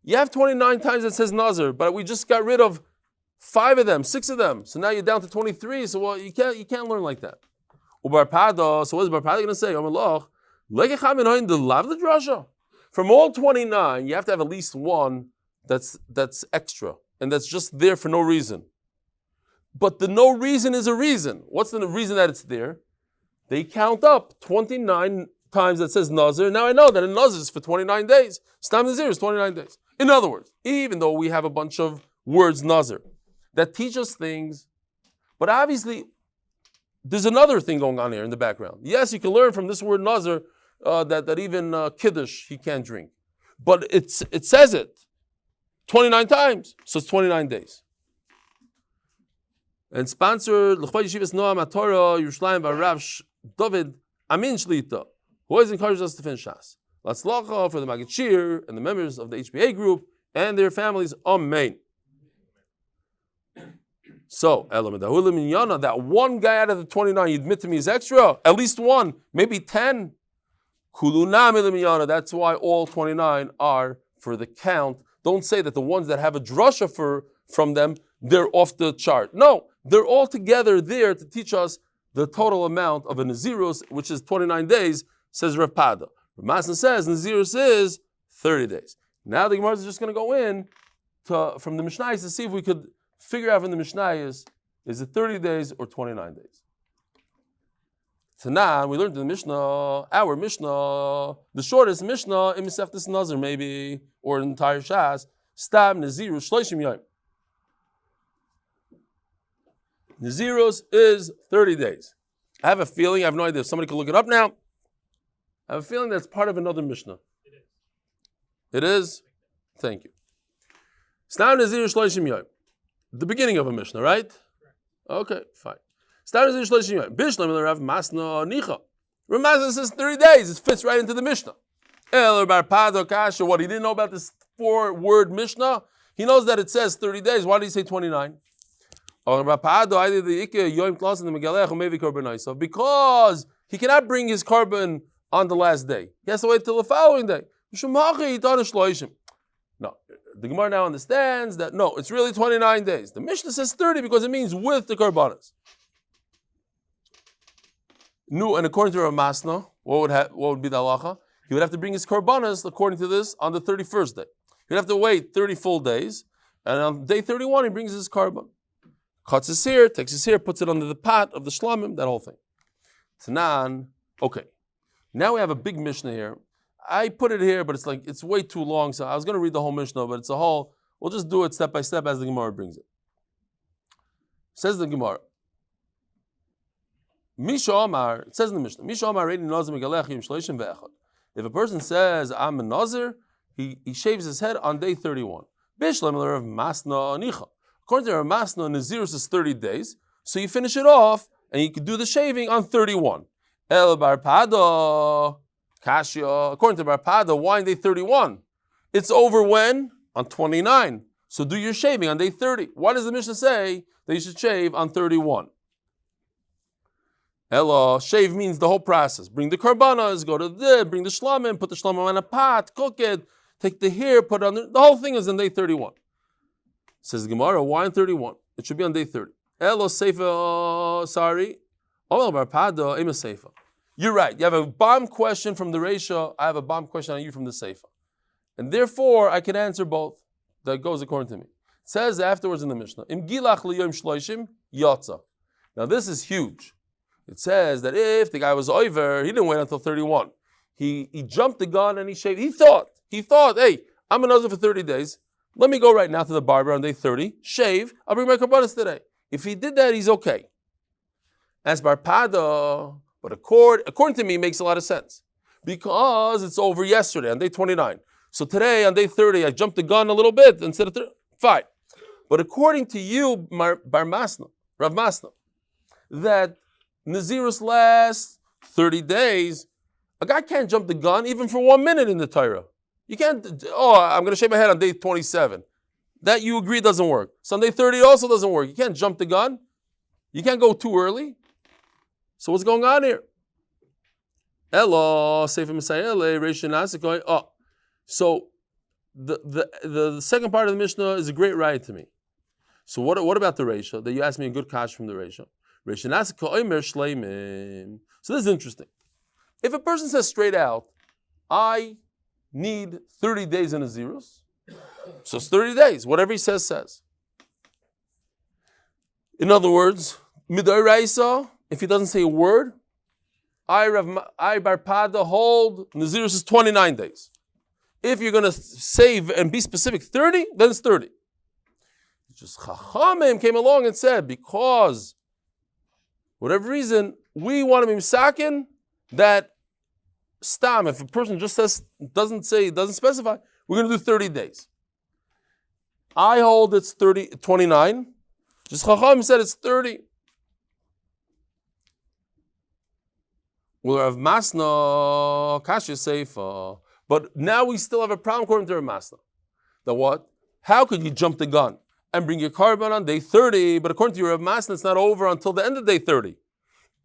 You have 29 times that says Nazir, but we just got rid of 5 of them, 6 of them. So now you're down to 23. So well, you can't learn like that. Ubarpada. So what is Barpada going to say? From all 29, you have to have at least one that's extra, and that's just there for no reason. But the no reason is a reason. What's the reason that it's there? They count up 29 times that says Nazir. Now I know that a Nazir is for 29 days. Stam Nazir is 29 days. In other words, even though we have a bunch of words Nazir that teach us things, but obviously there's another thing going on here in the background. Yes, you can learn from this word Nazir that even Kiddush he can't drink. But it says it 29 times, so it's 29 days. And sponsored L'chvay Yeshivas Noam HaTorah Yerushalayim Barav David Amin Shlita, who always encourages us to finish Shas. Latzlacha for the Maggid Shir and the members of the HBA group and their families. Amen. So, that one guy out of the 29 you admit to me is extra, at least one, maybe 10. That's why all 29 are for the count. Don't say that the ones that have a drasha from them, they're off the chart. No, they're all together there to teach us the total amount of a Nazirus, which is 29 days, says Rav Pada. Rav Masna says Nazirus is 30 days. Now the Gemara is just going to go in from the Mishnayos to see if we could figure out from the Mishnayos, is it 30 days or 29 days? Tanan, we learned in the Mishnah, our Mishnah, the shortest Mishnah, in Masechtas Nazir maybe, or an entire Shas, Stab Nazirus Shloshim Yom. Nazirus is 30 days. I have a feeling, I have no idea, if somebody could look it up now, I have a feeling that's part of another Mishnah. It is? Thank you. Stab Nazirus Shloshim Yom. The beginning of a Mishnah, right? Okay, fine. Rav Masna says 30 days. It fits right into the Mishnah. What, he didn't know about this 4-word Mishnah? He knows that it says 30 days. Why did he say 29? Because he cannot bring his carbon on the last day. He has to wait till the following day. No, the Gemara now understands that no, it's really 29 days. The Mishnah says 30 because it means with the karbanas. No, and according to Rav Masna, what would be the halacha? He would have to bring his karbanas, according to this, on the 31st day. He'd have to wait 30 full days, and on day 31 he brings his karban. Cuts his hair, takes his hair, puts it under the pot of the shlamim, that whole thing. Tanan, okay. Now we have a big Mishnah here. I put it here, but it's way too long, so I was going to read the whole Mishnah, but it's a whole, we'll just do it step by step as the Gemara brings it. Says the Gemara. Misha Amar, it says in the Mishnah, Misha Amar reading Nazir Megalech Yom Shloshim Ve'echad. If a person says, I'm a Nazir, he shaves his head on day 31. Bishlam Rav Masna Anicha. According to Rav Masna, Nazirus is 30 days, so you finish it off, and you can do the shaving on 31. El Bar Pada, Kashya, according to Bar Pada, why on day 31? It's over when? On 29. So do your shaving on day 30. Why does the Mishnah say that you should shave on 31? Ella, shave means the whole process. Bring the karbanas, go to bring the shlamim, put the shlamim on a pot, cook it, take the hair, put it on the whole thing is on day 31. Says the Gemara, why on 31? It should be on day 30. Ella, seifa, sorry. You're right. You have a bomb question from the Reisha. I have a bomb question on you from the Seifa. And therefore, I can answer both. That goes according to me. It says afterwards in the Mishnah, Im gilach liyom shloishim yotza. Now this is huge. It says that if the guy was over, he didn't wait until 31. He jumped the gun and he shaved. He thought, hey, I'm a Nazir for 30 days. Let me go right now to the barber on day 30, shave, I'll bring my karbanos today. If he did that, he's okay. As barpada, but according to me, it makes a lot of sense. Because it's over yesterday on day 29. So today on day 30, I jumped the gun a little bit instead of 30. Fine. But according to you, Rav Masna, that Nazirus lasts 30 days, a guy can't jump the gun even for 1 minute in the Torah. You can't, I'm going to shave my head on day 27. That you agree doesn't work. Sunday 30 also doesn't work. You can't jump the gun. You can't go too early. So what's going on here? Elo, Sefer Messiah, so the second part of the Mishnah is a great ride to me. So what about the Reisha? That you asked me a good kash from the Reisha. So this is interesting. If a person says straight out, I need 30 days in Nazirus, so it's 30 days. Whatever he says. In other words, Midai Raisa, if he doesn't say a word, I Barpada hold Nazirus is 29 days. If you're going to save and be specific 30, then it's 30. It's just Chachamim came along and said, because whatever reason, we want to be misakin that stam, if a person just says, doesn't specify, we're going to do 30 days. I hold it's 29. Just Chacham said it's 30. Well, Rav Masna, Kasha Seifa. But now we still have a problem according to Rav Masna. That what? How could you jump the gun and bring your carbon on day 30, but according to Rav Masna, it's not over until the end of day 30.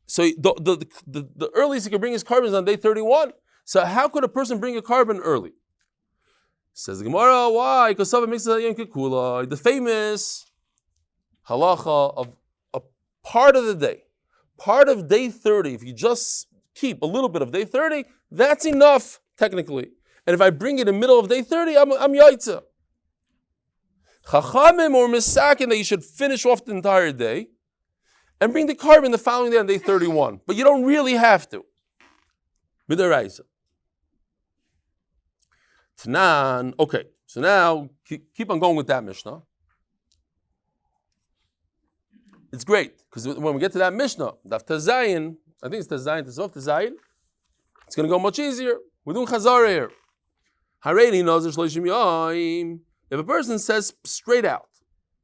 So the earliest he could bring his carbon is on day 31. So how could a person bring a carbon early? Says the Gemara, why? Because the famous halacha of a part of the day, part of day 30, if you just keep a little bit of day 30, that's enough, technically. And if I bring it in the middle of day 30, I'm yaitza. Chachamim or misakin that you should finish off the entire day and bring the carbon the following day on day 31. But you don't really have to. Midaraisa. Tanan. Okay, so now keep on going with that Mishnah. It's great, because when we get to that Mishnah, Daf Tazayin, I think it's Tazayin, Tazayin, it's going to go much easier. We're doing Chazara here. Hareini Nazir Shloshim Yom. If a person says straight out,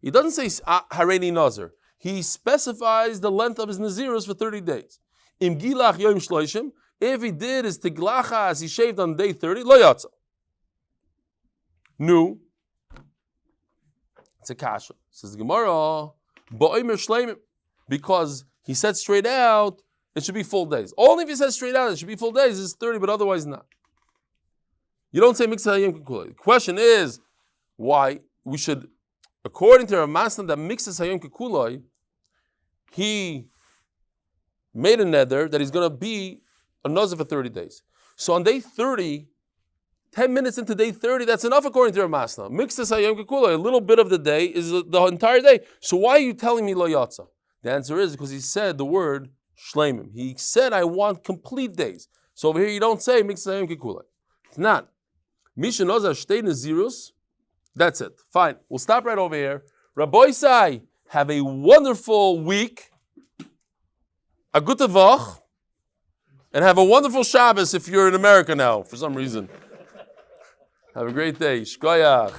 he doesn't say Hareini Nazir. He specifies the length of his Nazirus for 30 days. Im Gilach Yom Shloshim, if he did his Tiglacha as he shaved on day 30, Lo Yatza. No. It's a kasha. Says the Gemara, because he said straight out, it should be full days. Only if he says straight out, it should be full days. It's 30, but otherwise not. You don't say Miksa Hayom Kikulai. The question is why we should, according to Rav Masna, that Miksa Hayom Kikulai, he made a neder that he's going to be a Nazir for 30 days. So on day 30, 10 minutes into day 30, that's enough according to Rav Masna. Mixas hayom kekula, a little bit of the day is the entire day. So why are you telling me lo yatsa? The answer is because he said the word shleimim. He said, I want complete days. So over here you don't say mixas hayom kekula. It's not. Misha Nazar shtei nazirus. That's it. Fine. We'll stop right over here. Rabbi Sai, have a wonderful week. A good Vuch. And have a wonderful Shabbos if you're in America now, for some reason. Have a great day. Shkoyach.